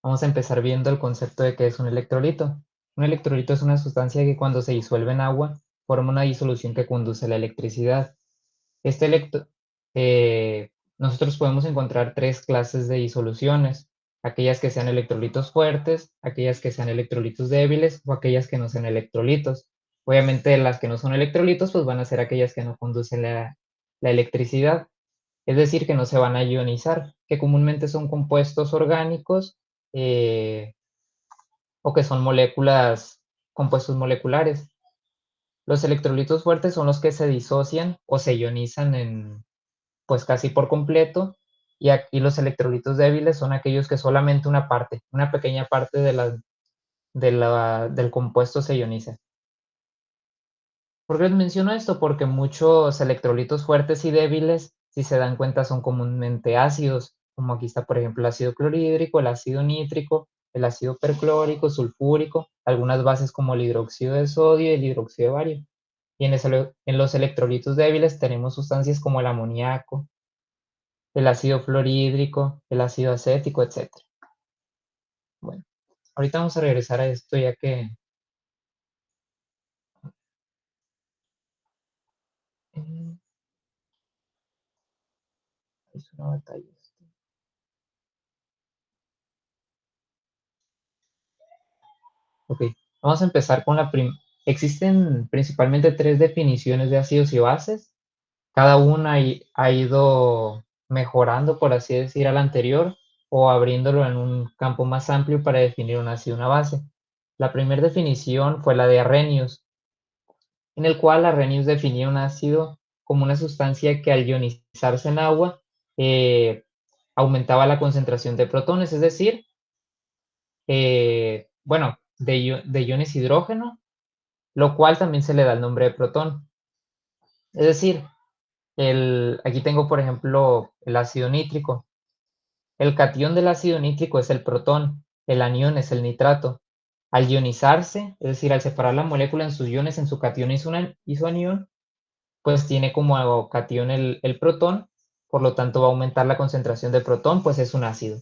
Vamos a empezar viendo el concepto de qué es un electrolito. Un electrolito es una sustancia que cuando se disuelve en agua forma una disolución que conduce a la electricidad. Este electro, nosotros podemos encontrar tres clases de disoluciones, aquellas que sean electrolitos fuertes, aquellas que sean electrolitos débiles o aquellas que no sean electrolitos. Obviamente las que no son electrolitos pues van a ser aquellas que no conducen la electricidad, es decir, que no se van a ionizar, que comúnmente son compuestos orgánicos eh, o que son moléculas, compuestos moleculares. Los electrolitos fuertes son los que se disocian o se ionizan pues casi por completo, y aquí los electrolitos débiles son aquellos que solamente una parte, una pequeña parte del compuesto se ioniza. ¿Por qué les menciono esto? Porque muchos electrolitos fuertes y débiles, si se dan cuenta, son comúnmente ácidos, como aquí está, por ejemplo, el ácido clorhídrico, el ácido nítrico, el ácido perclórico, sulfúrico, algunas bases como el hidróxido de sodio y el hidróxido de bario. Y en los electrolitos débiles tenemos sustancias como el amoníaco, el ácido fluorhídrico, el ácido acético, etcétera. Bueno, ahorita vamos a regresar a esto ya que eh, es una batalla. Ok, vamos a empezar con existen principalmente tres definiciones de ácidos y bases. Cada una ha ido mejorando, por así decir, a la anterior o abriéndolo en un campo más amplio para definir un ácido y una base. La primera definición fue la de Arrhenius, en el cual Arrhenius definía un ácido como una sustancia que al ionizarse en agua eh, aumentaba la concentración de protones, es decir, bueno, de iones hidrógeno, lo cual también se le da el nombre de protón. Es decir, aquí tengo, por ejemplo, el ácido nítrico. El catión del ácido nítrico es el protón, el anión es el nitrato. Al ionizarse, es decir, al separar la molécula en sus iones, en su catión y su anión, pues tiene como catión el protón, por lo tanto va a aumentar la concentración de protón, pues es un ácido.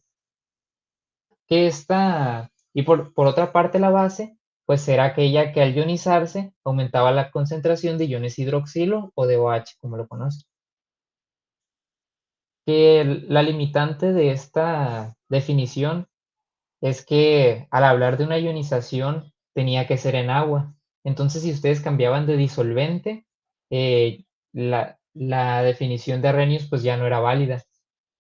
Y por otra parte la base, pues era aquella que al ionizarse aumentaba la concentración de iones hidroxilo o de OH, como lo conocen. Que la limitante de esta definición es que al hablar de una ionización tenía que ser en agua. Entonces, si ustedes cambiaban de disolvente, la definición de Arrhenius pues ya no era válida.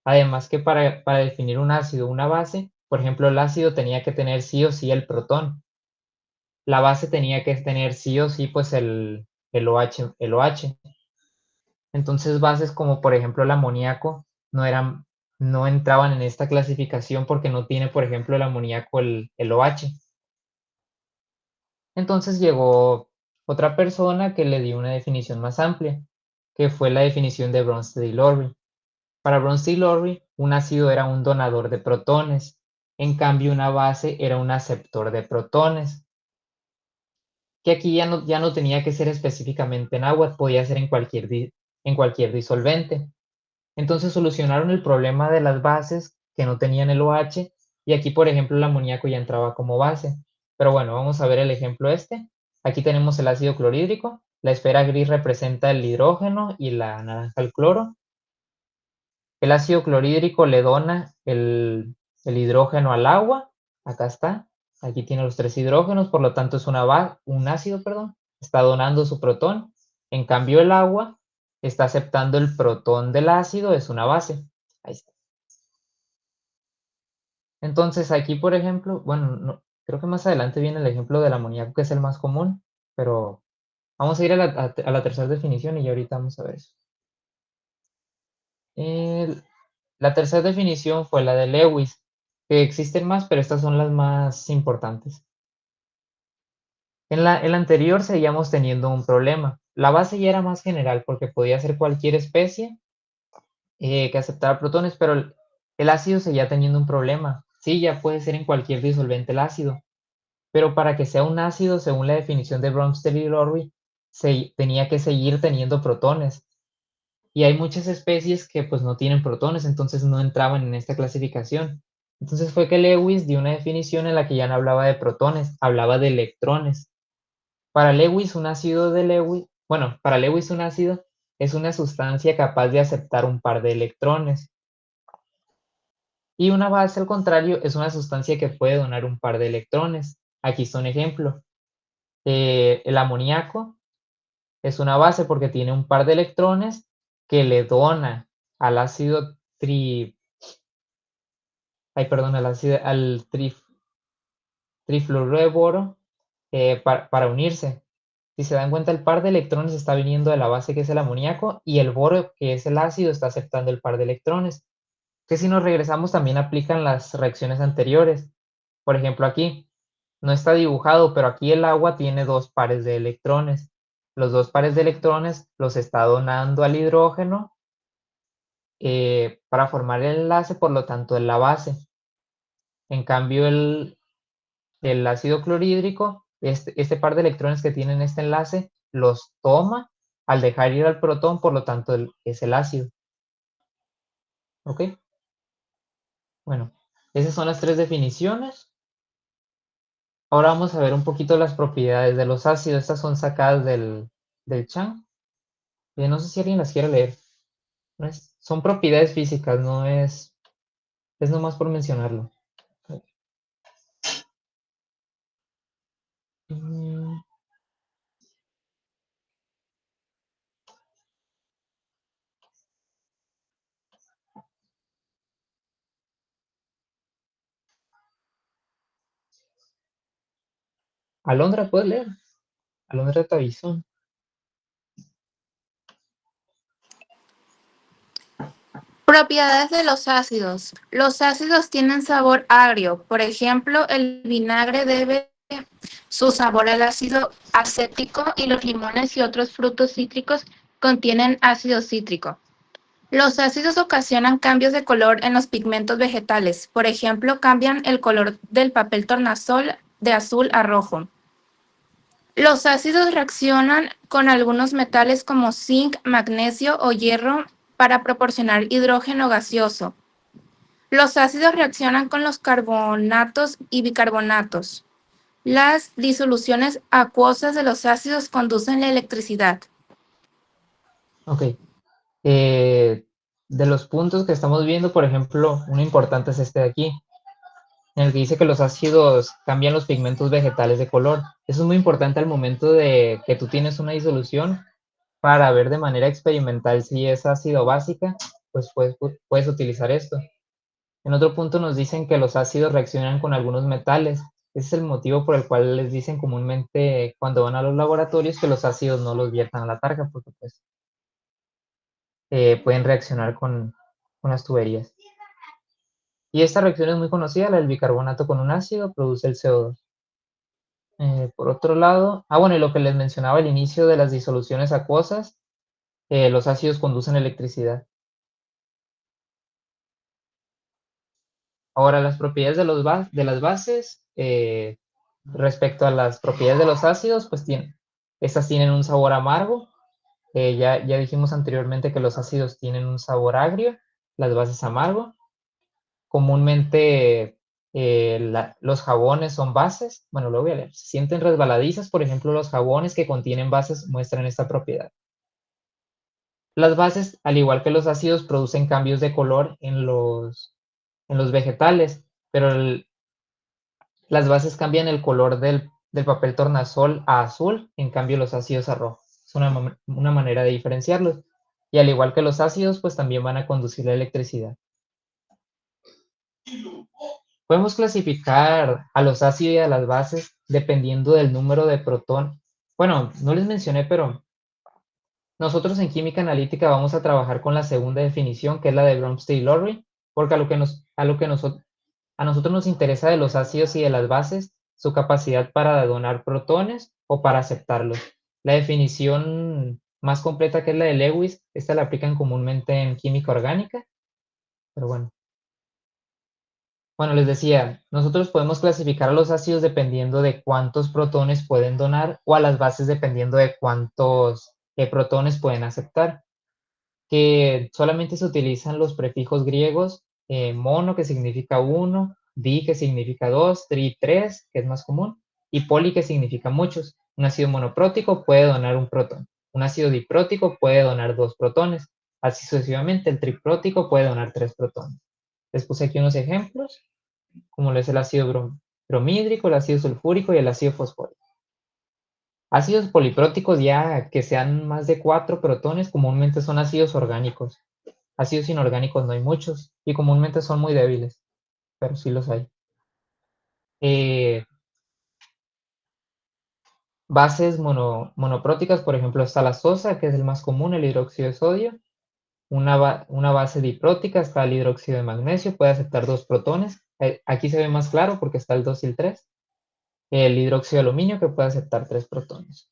Además que para definir un ácido o una base, por ejemplo, el ácido tenía que tener sí o sí el protón. La base tenía que tener sí o sí pues el OH. Entonces bases como por ejemplo el amoníaco no entraban en esta clasificación porque no tiene, por ejemplo, el amoníaco el OH. Entonces llegó otra persona que le dio una definición más amplia, que fue la definición de Bronsted y Lowry. Para Bronsted y Lowry, un ácido era un donador de protones, en cambio una base era un aceptor de protones, que aquí ya no tenía que ser específicamente en agua, podía ser en cualquier disolvente. Entonces solucionaron el problema de las bases que no tenían el OH y aquí, por ejemplo, el amoníaco ya entraba como base. Pero bueno, vamos a ver el ejemplo este. Aquí tenemos el ácido clorhídrico. La esfera gris representa el hidrógeno y la naranja el cloro. El ácido clorhídrico le dona el hidrógeno al agua. Acá está. Aquí tiene los tres hidrógenos, por lo tanto es un ácido, perdón. Está donando su protón. En cambio, el agua está aceptando el protón del ácido, es una base. Ahí está. Entonces aquí, por ejemplo, bueno, creo que más adelante viene el ejemplo del amoníaco, que es el más común, pero vamos a ir a la tercera definición y ya ahorita vamos a ver eso. La tercera definición fue la de Lewis, que existen más, pero estas son las más importantes. En la anterior seguíamos teniendo un problema. La base ya era más general porque podía ser cualquier especie que aceptara protones, pero el ácido seguía teniendo un problema. Sí, ya puede ser en cualquier disolvente el ácido, pero para que sea un ácido, según la definición de Bronsted y Lowry, tenía que seguir teniendo protones. Y hay muchas especies que pues no tienen protones, entonces no entraban en esta clasificación. Entonces fue que Lewis dio una definición en la que ya no hablaba de protones, hablaba de electrones. Para Lewis, para Lewis un ácido es una sustancia capaz de aceptar un par de electrones. Y una base, al contrario, es una sustancia que puede donar un par de electrones. Aquí está un ejemplo. El amoníaco es una base porque tiene un par de electrones que le dona al ácido trifluoruro de boro para unirse. Si se dan cuenta, el par de electrones está viniendo de la base que es el amoníaco y el boro, que es el ácido, está aceptando el par de electrones. Que si nos regresamos también aplican las reacciones anteriores. Por ejemplo, aquí no está dibujado, pero aquí el agua tiene dos pares de electrones. Los dos pares de electrones los está donando al hidrógeno para formar el enlace, por lo tanto, en la base. En cambio, el ácido clorhídrico, este par de electrones que tienen este enlace, los toma al dejar ir al protón, por lo tanto, es el ácido. ¿Ok? Bueno, esas son las tres definiciones. Ahora vamos a ver un poquito las propiedades de los ácidos. Estas son sacadas del Chang. No sé si alguien las quiere leer. Son propiedades físicas, es nomás por mencionarlo. Mm, Alondra, ¿puedes leer? Alondra Tavizón. Propiedades de los ácidos. Los ácidos tienen sabor agrio. Por ejemplo, el vinagre debe su sabor al ácido acético y los limones y otros frutos cítricos contienen ácido cítrico. Los ácidos ocasionan cambios de color en los pigmentos vegetales. Por ejemplo, cambian el color del papel tornasol de azul a rojo. Los ácidos reaccionan con algunos metales como zinc, magnesio o hierro para proporcionar hidrógeno gaseoso. Los ácidos reaccionan con los carbonatos y bicarbonatos. Las disoluciones acuosas de los ácidos conducen la electricidad. Ok. De los puntos que estamos viendo, por ejemplo, uno importante es este de aquí, en el que dice que los ácidos cambian los pigmentos vegetales de color. Eso es muy importante al momento de que tú tienes una disolución para ver de manera experimental si es ácido o básica, pues puedes utilizar esto. En otro punto nos dicen que los ácidos reaccionan con algunos metales. Ese es el motivo por el cual les dicen comúnmente cuando van a los laboratorios que los ácidos no los viertan a la tarja, porque pues pueden reaccionar con las tuberías. Y esta reacción es muy conocida, la del bicarbonato con un ácido produce el CO2. Por otro lado, bueno, y lo que les mencionaba al inicio de las disoluciones acuosas, los ácidos conducen electricidad. Ahora, las propiedades de las bases, respecto a las propiedades de los ácidos, pues estas tienen un sabor amargo. Ya dijimos anteriormente que los ácidos tienen un sabor agrio, las bases amargo. Comúnmente los jabones son bases. Bueno, lo voy a leer. Se sienten resbaladizas, por ejemplo, los jabones que contienen bases muestran esta propiedad. Las bases, al igual que los ácidos, producen cambios de color en los vegetales, pero las bases cambian el color del papel tornasol a azul, en cambio los ácidos a rojo. Es una manera de diferenciarlos. Y al igual que los ácidos, pues también van a conducir la electricidad. Podemos clasificar a los ácidos y a las bases dependiendo del número de protón. Bueno, no les mencioné, pero nosotros en química analítica vamos a trabajar con la segunda definición, que es la de Bronsted y Lowry, porque a nosotros nos interesa de los ácidos y de las bases su capacidad para donar protones o para aceptarlos. La definición más completa, que es la de Lewis, esta la aplican comúnmente en química orgánica, pero bueno. Bueno, les decía, nosotros podemos clasificar a los ácidos dependiendo de cuántos protones pueden donar o a las bases dependiendo de cuántos protones pueden aceptar, que solamente se utilizan los prefijos griegos mono, que significa 1, di, que significa 2, tri, 3, que es más común, y poli, que significa muchos. Un ácido monoprótico puede donar un protón. Un ácido diprótico puede donar 2 protones. Así sucesivamente, el triprótico puede donar 3 protones. Les puse aquí unos ejemplos, como lo es el ácido bromídrico, el ácido sulfúrico y el ácido fosfórico. Ácidos polipróticos ya que sean más de 4 protones comúnmente son ácidos orgánicos. Ácidos inorgánicos no hay muchos y comúnmente son muy débiles, pero sí los hay. Bases monopróticas, por ejemplo, está la sosa, que es el más común, el hidróxido de sodio. Una base diprótica está el hidróxido de magnesio, puede aceptar 2 protones. Aquí se ve más claro porque está el 2 y el 3. El hidróxido de aluminio, que puede aceptar 3 protones.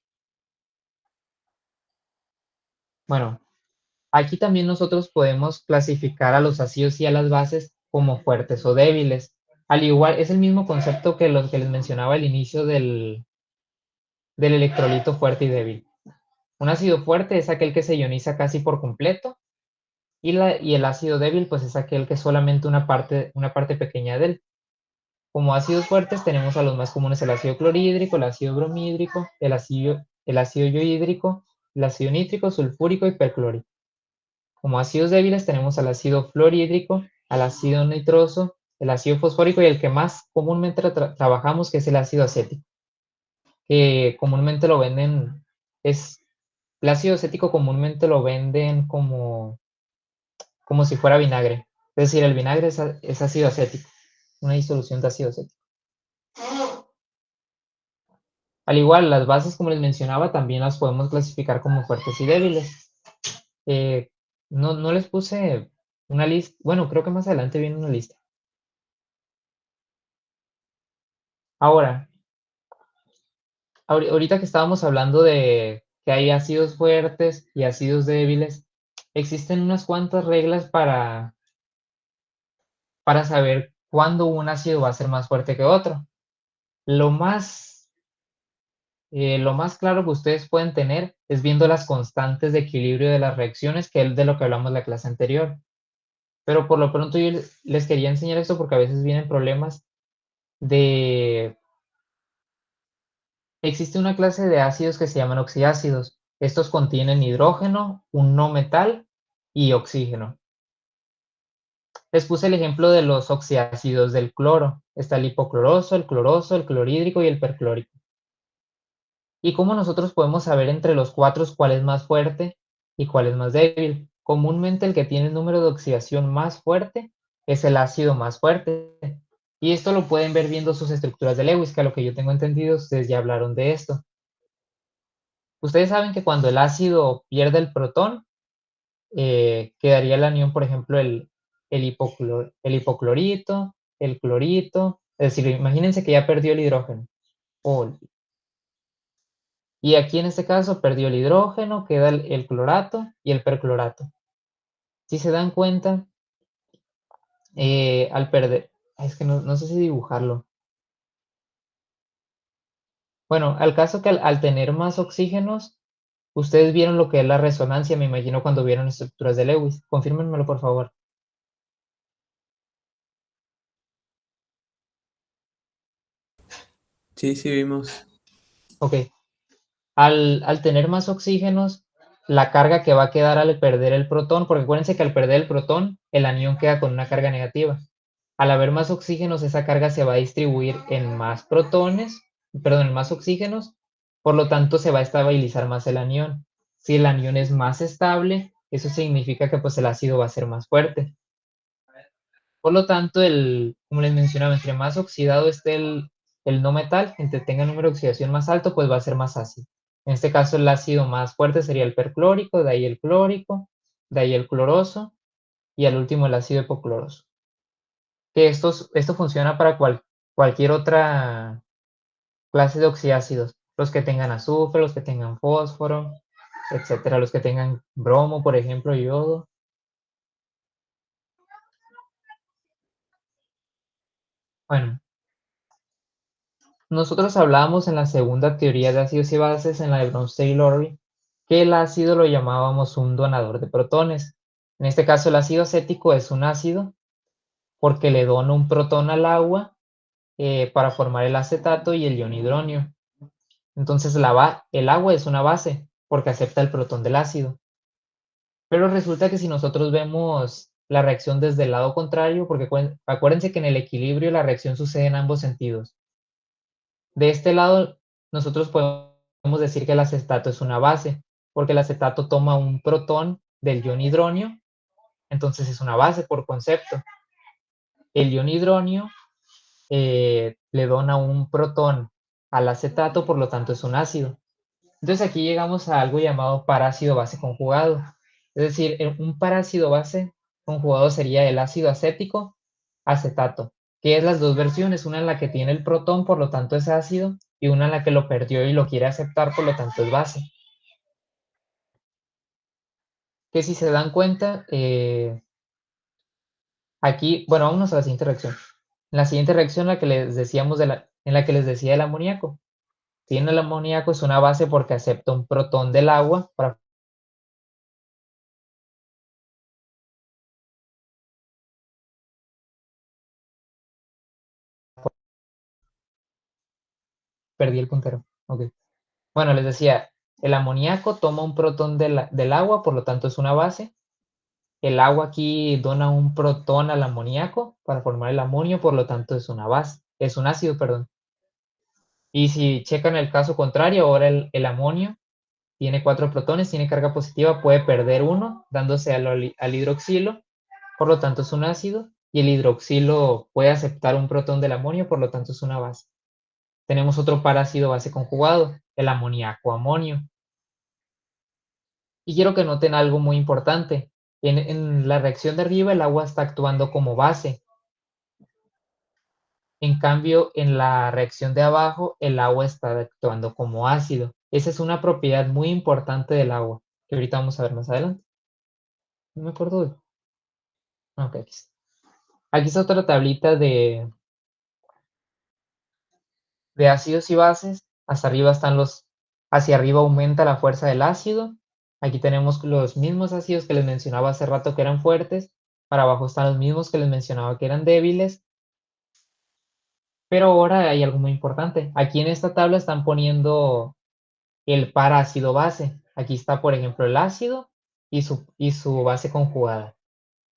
Bueno, aquí también nosotros podemos clasificar a los ácidos y a las bases como fuertes o débiles. Al igual, es el mismo concepto que lo que les mencionaba al inicio del electrolito fuerte y débil. Un ácido fuerte es aquel que se ioniza casi por completo y el ácido débil pues es aquel que solamente una parte pequeña de él. Como ácidos fuertes tenemos a los más comunes el ácido clorhídrico, el ácido bromídrico, el ácido iohídrico, el ácido nítrico, sulfúrico y perclórico. Como ácidos débiles tenemos al ácido fluorhídrico, al ácido nitroso, el ácido fosfórico y el que más comúnmente trabajamos, que es el ácido acético, que comúnmente lo venden, el ácido acético comúnmente lo venden como si fuera vinagre. Es decir, el vinagre es ácido acético, una disolución de ácido acético. Al igual, las bases, como les mencionaba, también las podemos clasificar como fuertes y débiles. No les puse una lista, bueno, creo que más adelante viene una lista. Ahora, ahorita que estábamos hablando de que hay ácidos fuertes y ácidos débiles, existen unas cuantas reglas para saber cuándo un ácido va a ser más fuerte que otro. Lo más claro que ustedes pueden tener es viendo las constantes de equilibrio de las reacciones, que es de lo que hablamos en la clase anterior. Pero por lo pronto yo les quería enseñar esto porque a veces vienen problemas de... Existe una clase de ácidos que se llaman oxiácidos. Estos contienen hidrógeno, un no metal y oxígeno. Les puse el ejemplo de los oxiácidos del cloro. Está el hipocloroso, el cloroso, el clorhídrico y el perclórico. ¿Y cómo nosotros podemos saber entre los 4 cuál es más fuerte y cuál es más débil? Comúnmente el que tiene el número de oxidación más fuerte es el ácido más fuerte. Y esto lo pueden ver viendo sus estructuras de Lewis, que a lo que yo tengo entendido, ustedes ya hablaron de esto. Ustedes saben que cuando el ácido pierde el protón, quedaría el anión, por ejemplo, el hipoclorito, el clorito. Es decir, imagínense que ya perdió el hidrógeno. Y aquí en este caso perdió el hidrógeno, queda el clorato y el perclorato. Si se dan cuenta, al perder, es que no sé si dibujarlo. Bueno, al caso que al tener más oxígenos, ustedes vieron lo que es la resonancia, me imagino, cuando vieron estructuras de Lewis. Confírmenmelo, por favor. Sí, sí vimos. Ok. Al tener más oxígenos, la carga que va a quedar al perder el protón, porque acuérdense que al perder el protón, el anión queda con una carga negativa. Al haber más oxígenos, esa carga se va a distribuir en más protones, perdón, en más oxígenos, por lo tanto se va a estabilizar más el anión. Si el anión es más estable, eso significa que pues el ácido va a ser más fuerte. Por lo tanto, como les mencionaba, entre más oxidado esté el no metal, entre tenga número de oxidación más alto, pues va a ser más ácido. En este caso, el ácido más fuerte sería el perclórico, de ahí el clórico, de ahí el cloroso, y al último el ácido hipocloroso. Que esto funciona para cualquier otra clase de oxiácidos. Los que tengan azufre, los que tengan fósforo, etcétera, los que tengan bromo, por ejemplo, yodo. Bueno, nosotros hablábamos en la segunda teoría de ácidos y bases, en la de Bronsted y Lowry, que el ácido lo llamábamos un donador de protones. En este caso, el ácido acético es un ácido porque le dona un protón al agua para formar el acetato y el ion hidronio. Entonces el agua es una base porque acepta el protón del ácido. Pero resulta que si nosotros vemos la reacción desde el lado contrario, porque acuérdense que en el equilibrio la reacción sucede en ambos sentidos. De este lado, nosotros podemos decir que el acetato es una base, porque el acetato toma un protón del ion hidronio, entonces es una base por concepto. El ion hidronio le dona un protón al acetato, por lo tanto es un ácido. Entonces aquí llegamos a algo llamado parácido base conjugado. Es decir, un parácido base conjugado sería el ácido acético acetato, que es las dos versiones, una en la que tiene el protón, por lo tanto es ácido, y una en la que lo perdió y lo quiere aceptar, por lo tanto es base. Que si se dan cuenta, aquí, bueno, vámonos a la siguiente reacción. La siguiente reacción, la que les decíamos en la que les decía el amoníaco. Tiene el amoníaco, es una base porque acepta un protón del agua para perdí el puntero. Okay. Bueno, les decía, el amoníaco toma un protón del agua, por lo tanto es una base. El agua aquí dona un protón al amoníaco para formar el amonio, por lo tanto es una base, es un ácido, perdón. Y si checan el caso contrario, ahora el amonio tiene 4 protones, tiene carga positiva, puede perder uno, dándose al hidroxilo, por lo tanto es un ácido, y el hidroxilo puede aceptar un protón del amonio, por lo tanto es una base. Tenemos otro parácido base conjugado, el amoníaco-amonio. Y quiero que noten algo muy importante. En la reacción de arriba el agua está actuando como base. En cambio, en la reacción de abajo el agua está actuando como ácido. Esa es una propiedad muy importante del agua, que ahorita vamos a ver más adelante. No me acuerdo de... Ok, aquí está otra tablita de ácidos y bases. Hasta arriba están hacia arriba aumenta la fuerza del ácido. Aquí tenemos los mismos ácidos que les mencionaba hace rato que eran fuertes. Para abajo están los mismos que les mencionaba que eran débiles. Pero ahora hay algo muy importante. Aquí en esta tabla están poniendo el par ácido base. Aquí está, por ejemplo, el ácido y su base conjugada.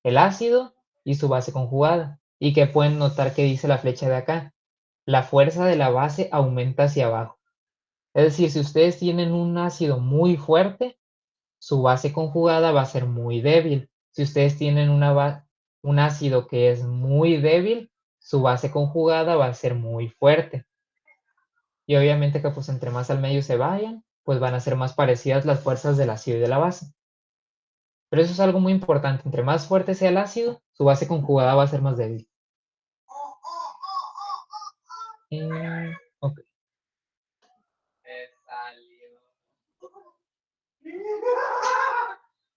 El ácido y su base conjugada. Y que pueden notar que dice la flecha de acá. La fuerza de la base aumenta hacia abajo. Es decir, si ustedes tienen un ácido muy fuerte, su base conjugada va a ser muy débil. Si ustedes tienen un ácido que es muy débil, su base conjugada va a ser muy fuerte. Y obviamente que pues entre más al medio se vayan, pues van a ser más parecidas las fuerzas del ácido y de la base. Pero eso es algo muy importante. Entre más fuerte sea el ácido, su base conjugada va a ser más débil. Ok.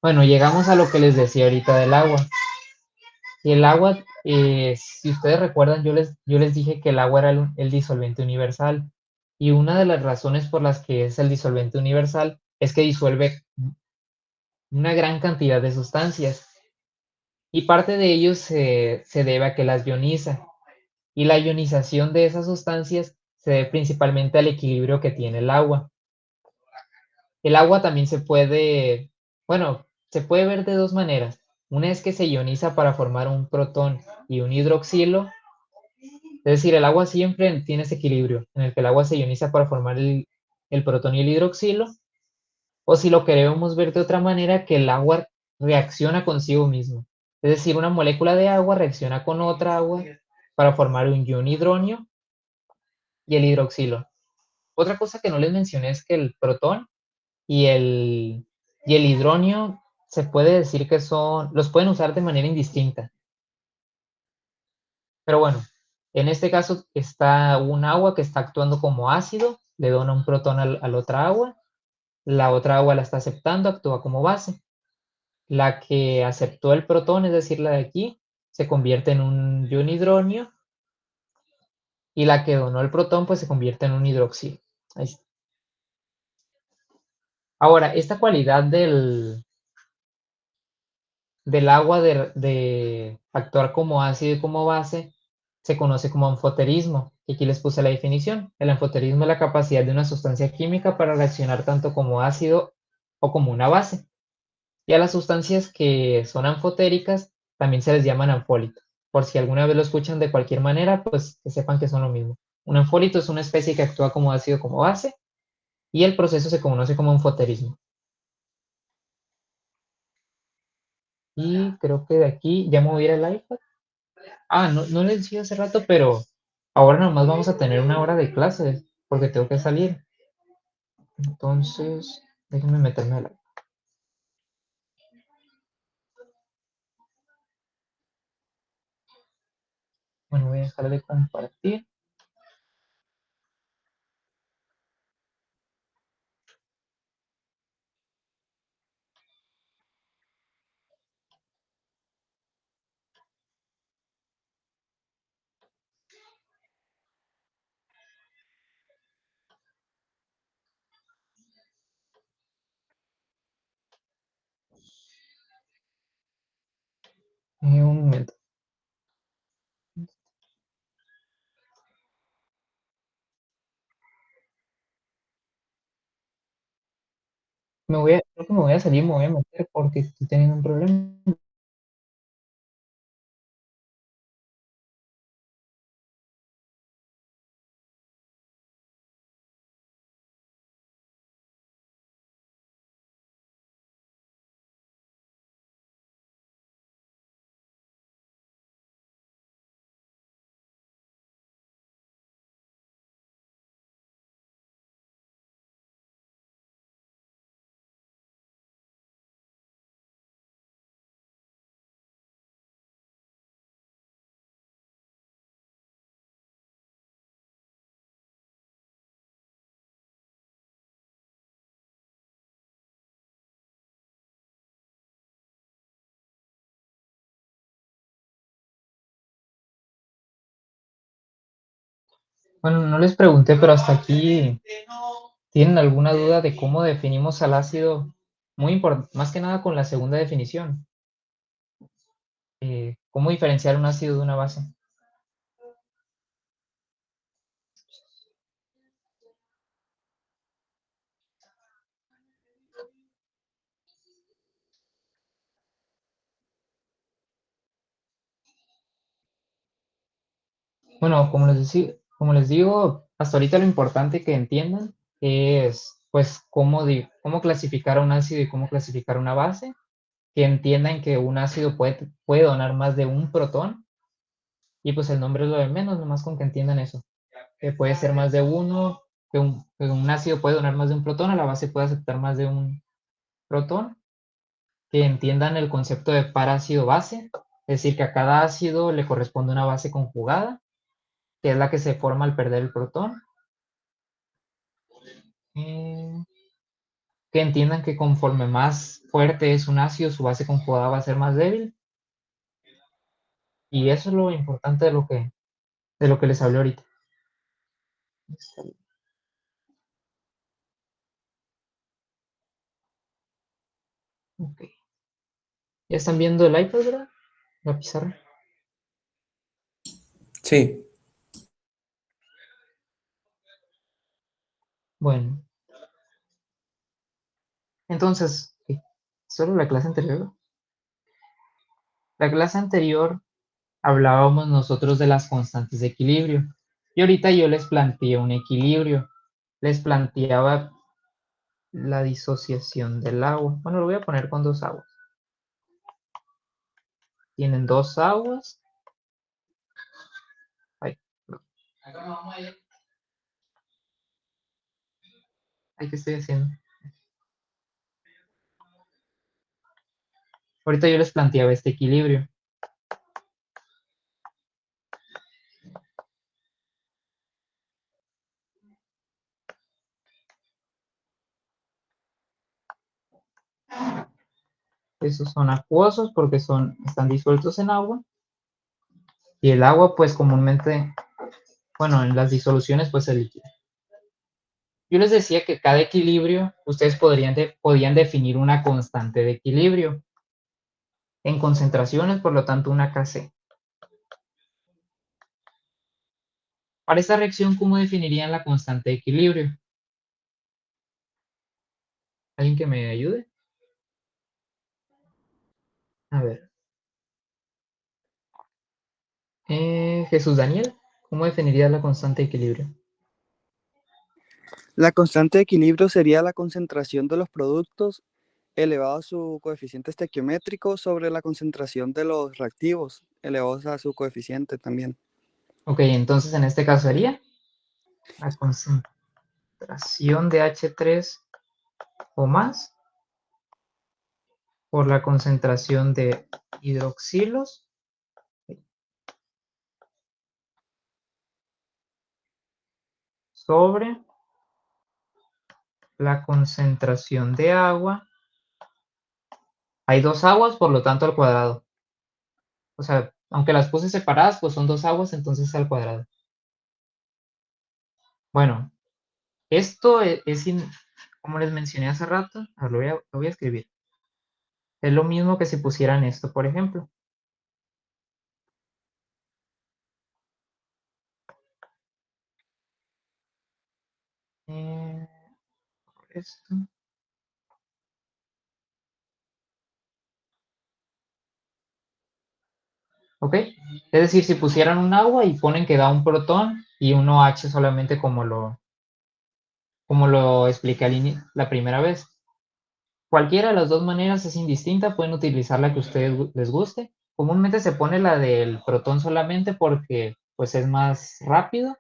Bueno, llegamos a lo que les decía ahorita del agua. Y el agua, si ustedes recuerdan, yo les dije que el agua era el disolvente universal. Y una de las razones por las que es el disolvente universal es que disuelve una gran cantidad de sustancias. Y parte de ello se debe a que las ioniza. Y la ionización de esas sustancias se debe principalmente al equilibrio que tiene el agua. El agua también bueno, se puede ver de dos maneras. Una es que se ioniza para formar un protón y un hidroxilo. Es decir, el agua siempre tiene ese equilibrio en el que el agua se ioniza para formar el protón y el hidroxilo. O si lo queremos ver de otra manera, que el agua reacciona consigo mismo. Es decir, una molécula de agua reacciona con otra agua para formar un ion hidronio y el hidroxilo. Otra cosa que no les mencioné es que el protón y el hidronio se puede decir que los pueden usar de manera indistinta. Pero bueno, en este caso está un agua que está actuando como ácido, le dona un protón a la otra agua la está aceptando, actúa como base. La que aceptó el protón, es decir, la de aquí, se convierte en un ion hidronio y la que donó el protón pues se convierte en un hidroxilo. Ahí está. Ahora, esta cualidad del agua actuar como ácido y como base se conoce como anfoterismo, y aquí les puse la definición. El anfoterismo es la capacidad de una sustancia química para reaccionar tanto como ácido o como una base. Y a las sustancias que son anfotéricas también se les llaman anfólitos. Por si alguna vez lo escuchan de cualquier manera, pues que sepan que son lo mismo. Un anfólito es una especie que actúa como ácido o como base, y el proceso se conoce como anfoterismo. Y creo que de aquí ya me voy a ir al iPad. Ah, no les decía hace rato, pero ahora nomás vamos a tener una hora de clases porque tengo que salir. Entonces, déjenme meterme al iPad. Bueno, voy a dejar de compartir. Un momento. Creo que me voy a salir, me voy a meter porque estoy teniendo un problema. Bueno, no les pregunté, pero hasta aquí tienen alguna duda de cómo definimos al ácido. Muy importante, más que nada con la segunda definición. ¿Cómo diferenciar un ácido de una base? Bueno, como les digo, hasta ahorita lo importante que entiendan es, pues, cómo clasificar a un ácido y cómo clasificar una base, que entiendan que un ácido puede donar más de un protón, y pues el nombre es lo de menos, nomás con que entiendan eso, que puede ser más de uno, que un ácido puede donar más de un protón, a la base puede aceptar más de un protón, que entiendan el concepto de par ácido-base, es decir, que a cada ácido le corresponde una base conjugada, que es la que se forma al perder el protón. Eh, que entiendan que conforme más fuerte es un ácido, su base conjugada va a ser más débil. Y eso es lo importante de lo que les hablé ahorita. Ok. ¿Ya están viendo el iPad, verdad? La pizarra. Sí. Bueno, entonces, ¿qué? Solo la clase anterior. La clase anterior hablábamos nosotros de las constantes de equilibrio. Y ahorita yo les planteé un equilibrio. Les planteaba la disociación del agua. Bueno, lo voy a poner con dos aguas. Tienen dos aguas. Ay, ay, ¿qué estoy haciendo? Ahorita yo les planteaba este equilibrio. Esos son acuosos porque están disueltos en agua. Y el agua, pues comúnmente, bueno, en las disoluciones, pues es líquido. Yo les decía que cada equilibrio, ustedes podían definir una constante de equilibrio. en concentraciones, por lo tanto una Kc. Para esta reacción, ¿cómo definirían la constante de equilibrio? ¿Alguien que me ayude? A ver. Jesús Daniel, ¿cómo definirías la constante de equilibrio? La constante de equilibrio sería la concentración de los productos elevado a su coeficiente estequiométrico sobre la concentración de los reactivos elevados a su coeficiente también. Ok, entonces en este caso sería la concentración de H3 o más por la concentración de hidroxilos sobre la concentración de agua. Hay dos aguas, por lo tanto al cuadrado. O sea, aunque las puse separadas, pues son dos aguas, entonces al cuadrado. Bueno, esto como les mencioné hace rato, lo voy a escribir. Es lo mismo que si pusieran esto, por ejemplo. Esto. ¿Ok? Es decir, si pusieran un agua y ponen que da un protón y un OH solamente como lo expliqué la primera vez. Cualquiera de las dos maneras es indistinta, pueden utilizar la que a ustedes les guste. Comúnmente se pone la del protón solamente porque pues es más rápido,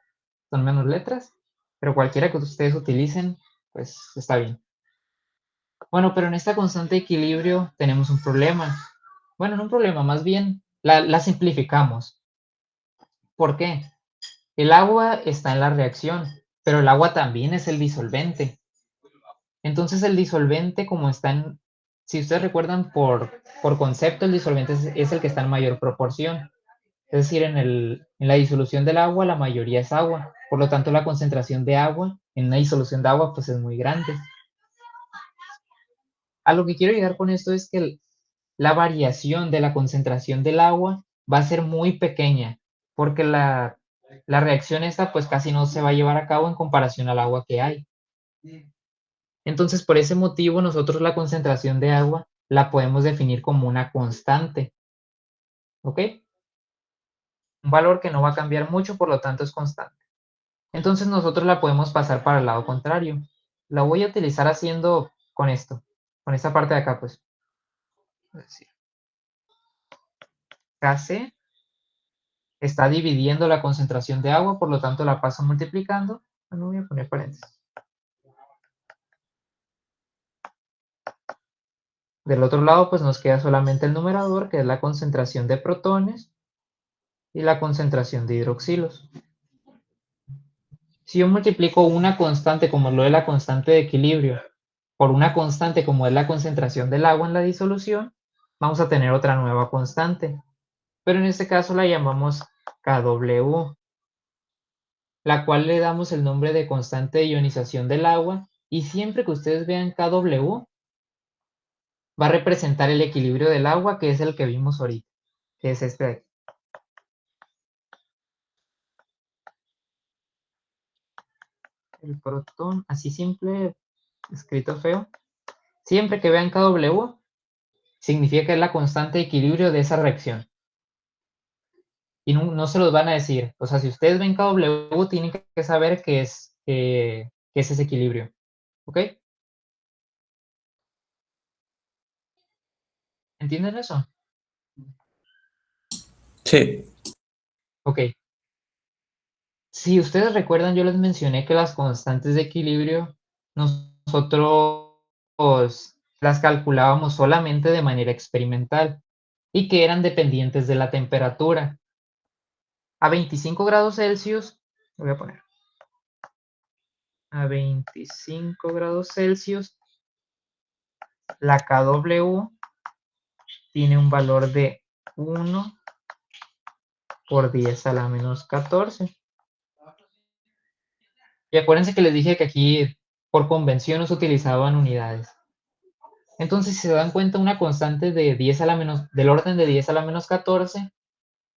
son menos letras, pero cualquiera que ustedes utilicen, pues está bien. Bueno, pero en esta constante de equilibrio tenemos un problema. Bueno, no un problema, más bien la simplificamos. ¿Por qué? El agua está en la reacción, pero el agua también es el disolvente. Entonces el disolvente, como está en, si ustedes recuerdan por concepto, el disolvente es el que está en mayor proporción. Es decir, en la disolución del agua, la mayoría es agua. Por lo tanto, la concentración de agua en una disolución de agua, pues es muy grande. A lo que quiero llegar con esto es que la variación de la concentración del agua va a ser muy pequeña, porque la reacción esta, pues casi no se va a llevar a cabo en comparación al agua que hay. Entonces, por ese motivo, nosotros la concentración de agua la podemos definir como una constante. ¿Ok? Un valor que no va a cambiar mucho, por lo tanto es constante. Entonces nosotros la podemos pasar para el lado contrario. La voy a utilizar haciendo con esto, con esta parte de acá, pues. Es decir, Kc está dividiendo la concentración de agua, por lo tanto la paso multiplicando. No voy a poner paréntesis. Del otro lado, pues nos queda solamente el numerador, que es la concentración de protones y la concentración de hidroxilos. Si yo multiplico una constante como lo de la constante de equilibrio por una constante como es la concentración del agua en la disolución, vamos a tener otra nueva constante. Pero en este caso la llamamos Kw, la cual le damos el nombre de constante de ionización del agua, y siempre que ustedes vean Kw, va a representar el equilibrio del agua, que es el que vimos ahorita, que es este de aquí. El protón, así simple, escrito feo. Siempre que vean Kw, significa que es la constante de equilibrio de esa reacción. Y no se los van a decir. O sea, si ustedes ven KW, tienen que saber que es ese equilibrio. ¿Ok? ¿Entienden eso? Sí. Ok. Si ustedes recuerdan, yo les mencioné que las constantes de equilibrio nosotros las calculábamos solamente de manera experimental y que eran dependientes de la temperatura. A 25 grados Celsius, voy a poner, a 25 grados Celsius, la KW tiene un valor de 1 por 10 a la menos 14. Y acuérdense que les dije que aquí por convención no se utilizaban unidades. Entonces, si se dan cuenta, una constante de 10 a la menos, del orden de 10 a la menos 14,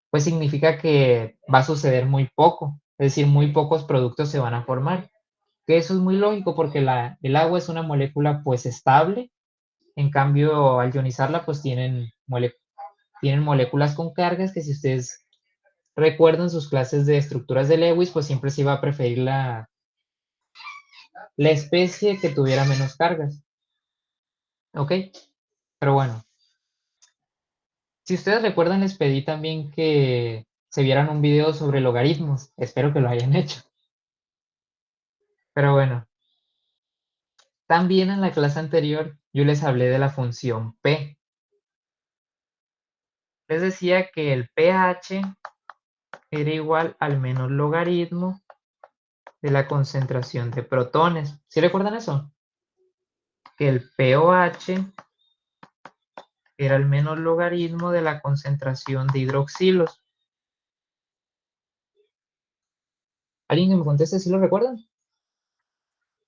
pues significa que va a suceder muy poco, es decir, muy pocos productos se van a formar. Que eso es muy lógico porque el agua es una molécula pues estable, en cambio al ionizarla pues tienen moléculas con cargas que si ustedes recuerdan sus clases de estructuras de Lewis, pues siempre se iba a preferir la especie que tuviera menos cargas. ¿Ok? Pero bueno, si ustedes recuerdan, les pedí también que se vieran un video sobre logaritmos. Espero que lo hayan hecho. Pero bueno, también en la clase anterior yo les hablé de la función P. Les decía que el pH era igual al menor logaritmo de la concentración de protones. ¿Sí recuerdan eso? Que el pOH era el menor logaritmo de la concentración de hidroxilos. ¿Alguien que me conteste si lo recuerdan?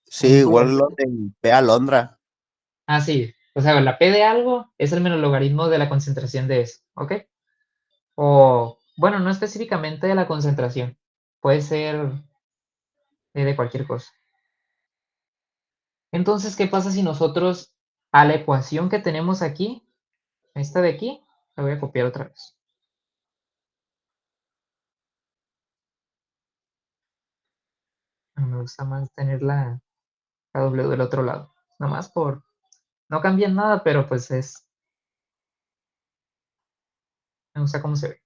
Sí, ¿Algún igual lo problemita? del P alondra. Ah, sí. O sea, la P de algo es el menor logaritmo de la concentración de eso, ¿ok? O, bueno, no específicamente de la concentración. Puede ser de cualquier cosa. Entonces, ¿qué pasa si nosotros a la ecuación que tenemos aquí, esta de aquí, la voy a copiar otra vez? Me gusta más tener la W del otro lado. Nomás por... No cambia nada, pero pues es... Me gusta cómo se ve.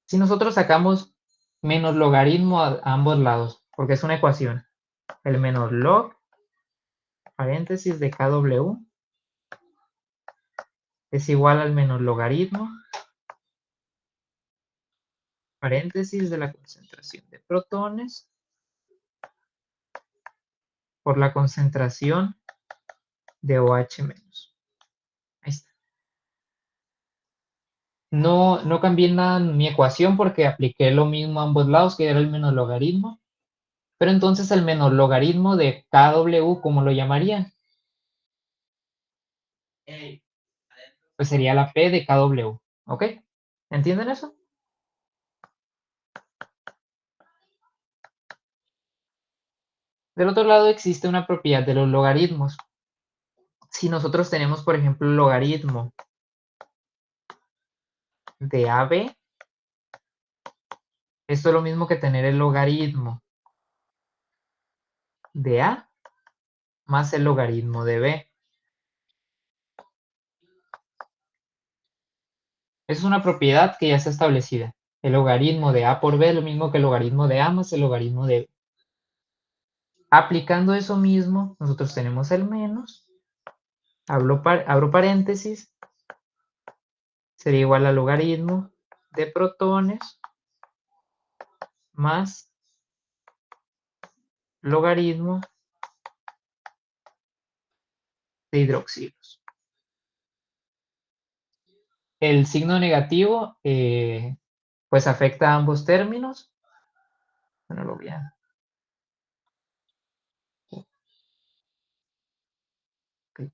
Si nosotros sacamos menos logaritmo a ambos lados, porque es una ecuación, el menor log, paréntesis de KW, es igual al menor logaritmo, paréntesis de la concentración de protones, por la concentración de OH menos. Ahí está. No cambié nada en mi ecuación porque apliqué lo mismo a ambos lados, que era el menor logaritmo. Pero entonces el menor logaritmo de KW, ¿cómo lo llamarían? Pues sería la P de KW. ¿Ok? ¿Entienden eso? Del otro lado existe una propiedad de los logaritmos. Si nosotros tenemos, por ejemplo, el logaritmo de AB, esto es lo mismo que tener el logaritmo de A más el logaritmo de B. Es una propiedad que ya está establecida. El logaritmo de A por B es lo mismo que el logaritmo de A más el logaritmo de B. Aplicando eso mismo, nosotros tenemos el menos, abro paréntesis, sería igual al logaritmo de protones más logaritmo de hidroxilos. El signo negativo pues afecta a ambos términos. Bueno, lo voy a...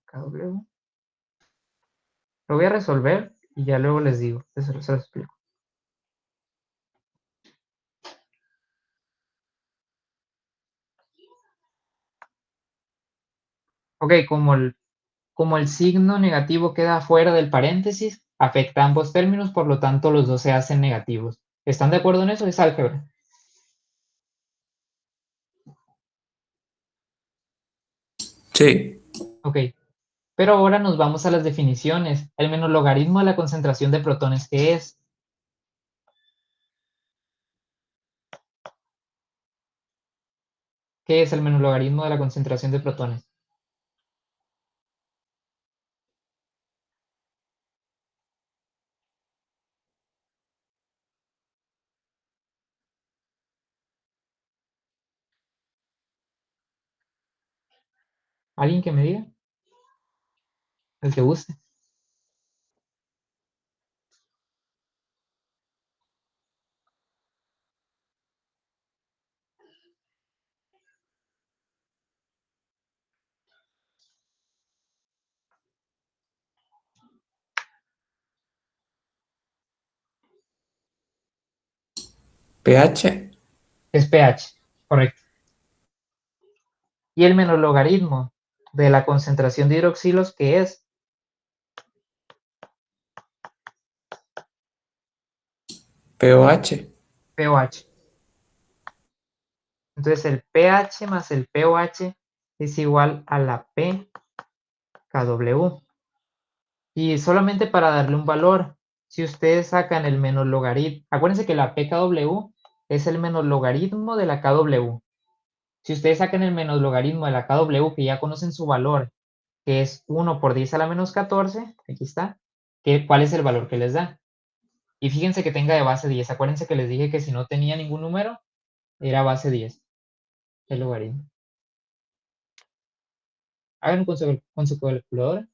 KW. Lo voy a resolver y ya luego les digo, se lo explico. Ok, como el signo negativo queda fuera del paréntesis, afecta a ambos términos, por lo tanto los dos se hacen negativos. ¿Están de acuerdo en eso? Es álgebra. Sí. Ok, pero ahora nos vamos a las definiciones. El menor logaritmo de la concentración de protones, ¿qué es? ¿Qué es el menor logaritmo de la concentración de protones? ¿Alguien que me diga? El que guste. pH. Es pH, correcto. Y el menor logaritmo de la concentración de hidroxilos, ¿qué es? pOH. pOH. Entonces el pH más el pOH es igual a la pKW. Y solamente para darle un valor, si ustedes sacan el menor logaritmo, acuérdense que la pKW es el menor logaritmo de la KW. Si ustedes sacan el menor logaritmo de la KW, que ya conocen su valor, que es 1 por 10 a la menos 14, aquí está, ¿cuál es el valor que les da? Y fíjense que tenga de base 10. Acuérdense que les dije que si no tenía ningún número, era base 10, el logaritmo. Háganlo con su calculadora.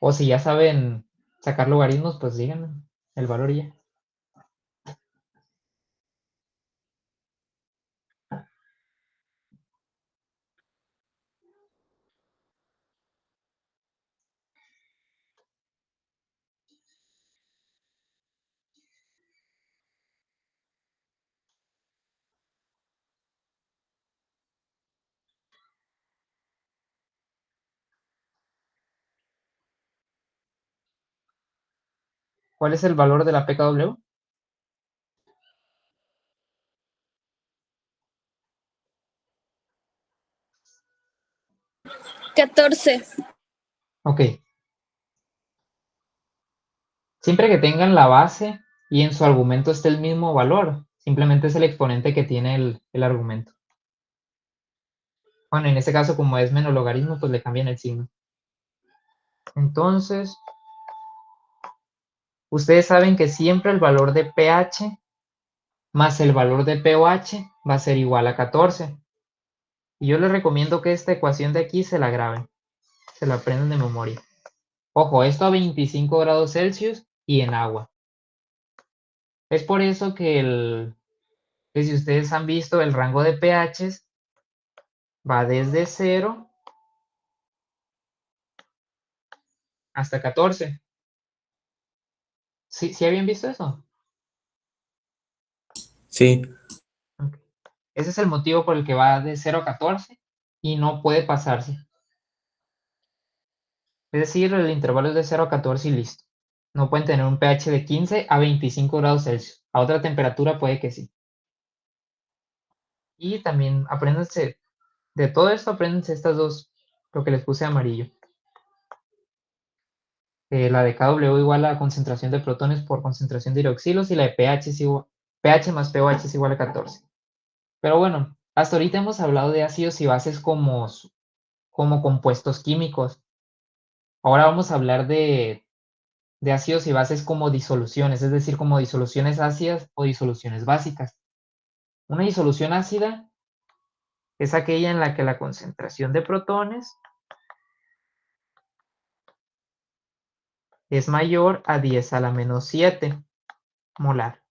O si ya saben sacar logaritmos, pues díganme el valor ya. ¿Cuál es el valor de la pKW? Ok. Siempre que tengan la base y en su argumento esté el mismo valor, simplemente es el exponente que tiene el argumento. Bueno, en este caso, como es menos logaritmo, pues le cambian el signo. Entonces, ustedes saben que siempre el valor de pH más el valor de pOH va a ser igual a 14. Y yo les recomiendo que esta ecuación de aquí se la graben, se la aprendan de memoria. Ojo, esto a 25 grados Celsius y en agua. Es por eso que si ustedes han visto el rango de pHs, va desde 0 hasta 14. ¿Sí habían visto eso? Sí. Okay. Ese es el motivo por el que va de 0 a 14 y no puede pasarse. Es decir, el intervalo es de 0 a 14 y listo. No pueden tener un pH de 15 a 25 grados Celsius. A otra temperatura puede que sí. Y también apréndanse, de todo esto apréndanse estas dos, lo que les puse amarillo. La de KW igual a concentración de protones por concentración de hidroxilos y la de pH, pH más pOH es igual a 14. Pero bueno, hasta ahorita hemos hablado de ácidos y bases como compuestos químicos. Ahora vamos a hablar de ácidos y bases como disoluciones, es decir, como disoluciones ácidas o disoluciones básicas. Una disolución ácida es aquella en la que la concentración de protones es mayor a 10 a la menos 7 molar.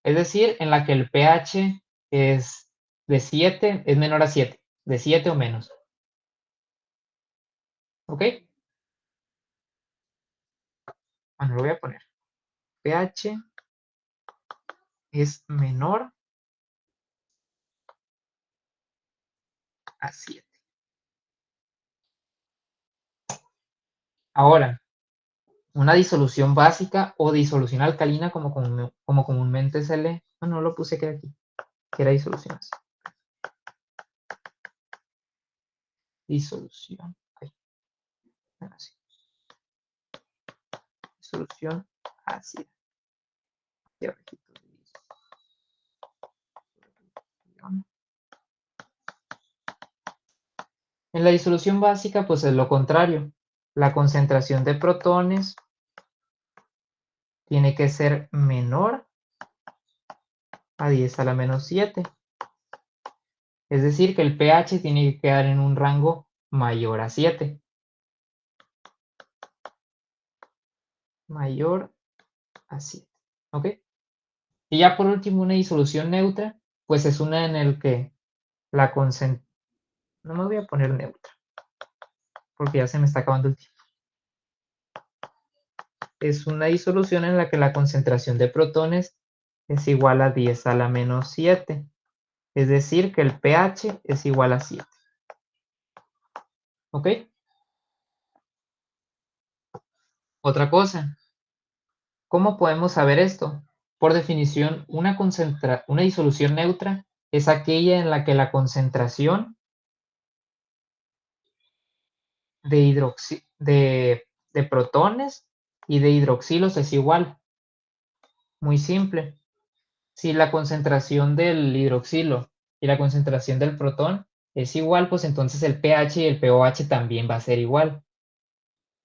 Es decir, en la que el pH es de 7, es menor a 7, de 7 o menos. ¿Ok? Bueno, lo voy a poner. pH es menor a 7. Ahora, una disolución básica o disolución alcalina, como comúnmente se lee. No lo puse que aquí, que era disolución ácida. Disolución. Así. Disolución ácida. En la disolución básica, pues es lo contrario. La concentración de protones tiene que ser menor a 10 a la menos 7. Es decir, que el pH tiene que quedar en un rango mayor a 7. Mayor a 7. ¿Ok? Y ya por último, una disolución neutra, pues es una en el que la concentración... No me voy a poner neutra, porque ya se me está acabando el tiempo. es una disolución en la que la concentración de protones es igual a 10 a la menos 7. Es decir, que el pH es igual a 7. ¿Ok? Otra cosa. ¿Cómo podemos saber esto? Por definición, una disolución neutra es aquella en la que la concentración de protones y de hidroxilos es igual. Muy simple. Si la concentración del hidroxilo y la concentración del protón es igual, pues entonces el pH y el pOH también va a ser igual.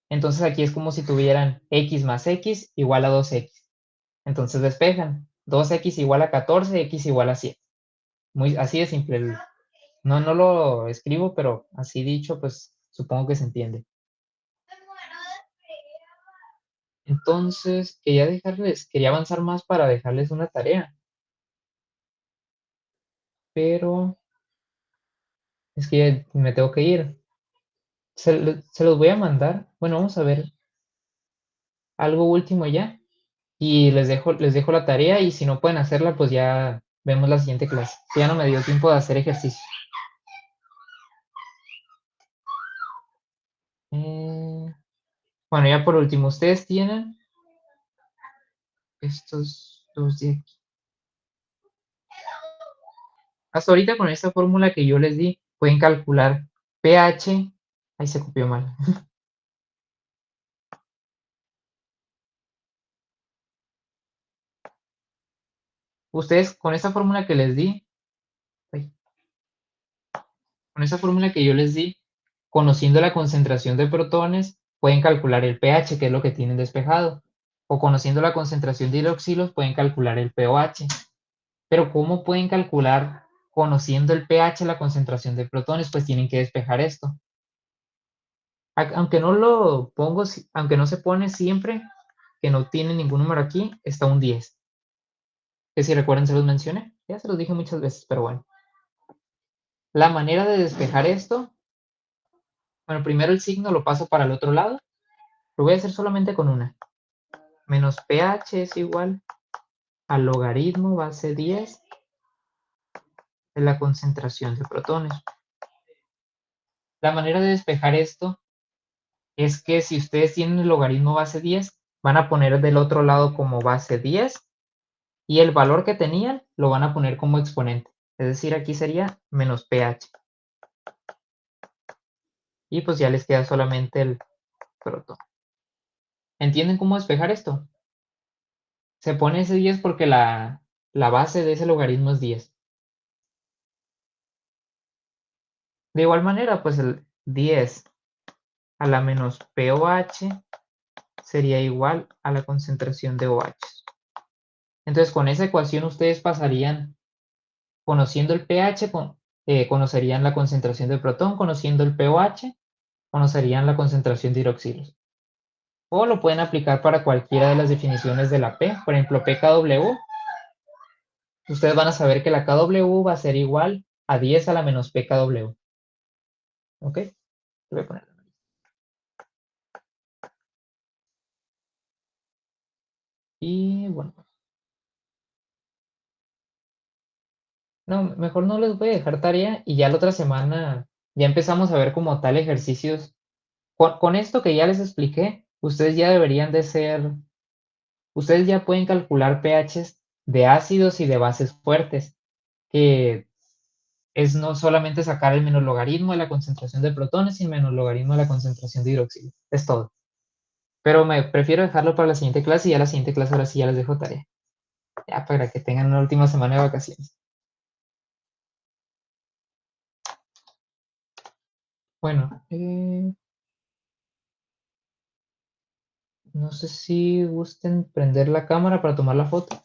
Entonces aquí es como si tuvieran x más x igual a 2x. Entonces despejan. 2x igual a 14, x igual a 7. Así de simple. No lo escribo, pero así dicho, pues supongo que se entiende. Entonces, quería avanzar más para dejarles una tarea. Pero es que ya me tengo que ir. Se los voy a mandar. Bueno, vamos a ver algo último ya. Y les dejo la tarea y si no pueden hacerla, pues ya vemos la siguiente clase. Ya no me dio tiempo de hacer ejercicio. Bueno, ya por último, ustedes tienen estos dos de aquí. Hasta ahorita con esta fórmula que yo les di, pueden calcular pH. Ahí se copió mal. Ustedes con esta fórmula que les di, con esa fórmula que yo les di, conociendo la concentración de protones, pueden calcular el pH, que es lo que tienen despejado. O conociendo la concentración de hidroxilos, pueden calcular el pOH. Pero ¿cómo pueden calcular conociendo el pH la concentración de protones? Pues tienen que despejar esto. Aunque no lo pongo, aunque no se pone siempre, que no tiene ningún número aquí, está un 10. Que si recuerdan se los mencioné. Ya se los dije muchas veces, pero bueno. La manera de despejar esto, bueno, primero el signo lo paso para el otro lado. Lo voy a hacer solamente con una. Menos pH es igual al logaritmo base 10 de la concentración de protones. La manera de despejar esto es que si ustedes tienen el logaritmo base 10, van a poner del otro lado como base 10 y el valor que tenían lo van a poner como exponente. Es decir, aquí sería menos pH. Y pues ya les queda solamente el protón. ¿Entienden cómo despejar esto? Se pone ese 10 porque la base de ese logaritmo es 10. De igual manera, pues el 10 a la menos pOH sería igual a la concentración de OH. Entonces, con esa ecuación ustedes pasarían, conociendo el pH, conocerían la concentración de protón, conociendo el pOH, conocerían la concentración de hidroxilos. O lo pueden aplicar para cualquiera de las definiciones de la P. Por ejemplo, pKW. Ustedes van a saber que la KW va a ser igual a 10 a la menos pKW. ¿Ok? Voy a poner. Y bueno. No, mejor no les voy a dejar tarea y ya la otra semana ya empezamos a ver como tal ejercicios. Con esto que ya les expliqué, ustedes ya deberían de ser, ustedes ya pueden calcular pHs de ácidos y de bases fuertes, que es no solamente sacar el menos logaritmo de la concentración de protones y el menos logaritmo de la concentración de hidroxilo. Es todo. Pero me prefiero dejarlo para la siguiente clase y ya la siguiente clase ahora sí ya les dejo tarea. Ya para que tengan una última semana de vacaciones. Bueno, no sé si gusten prender la cámara para tomar la foto.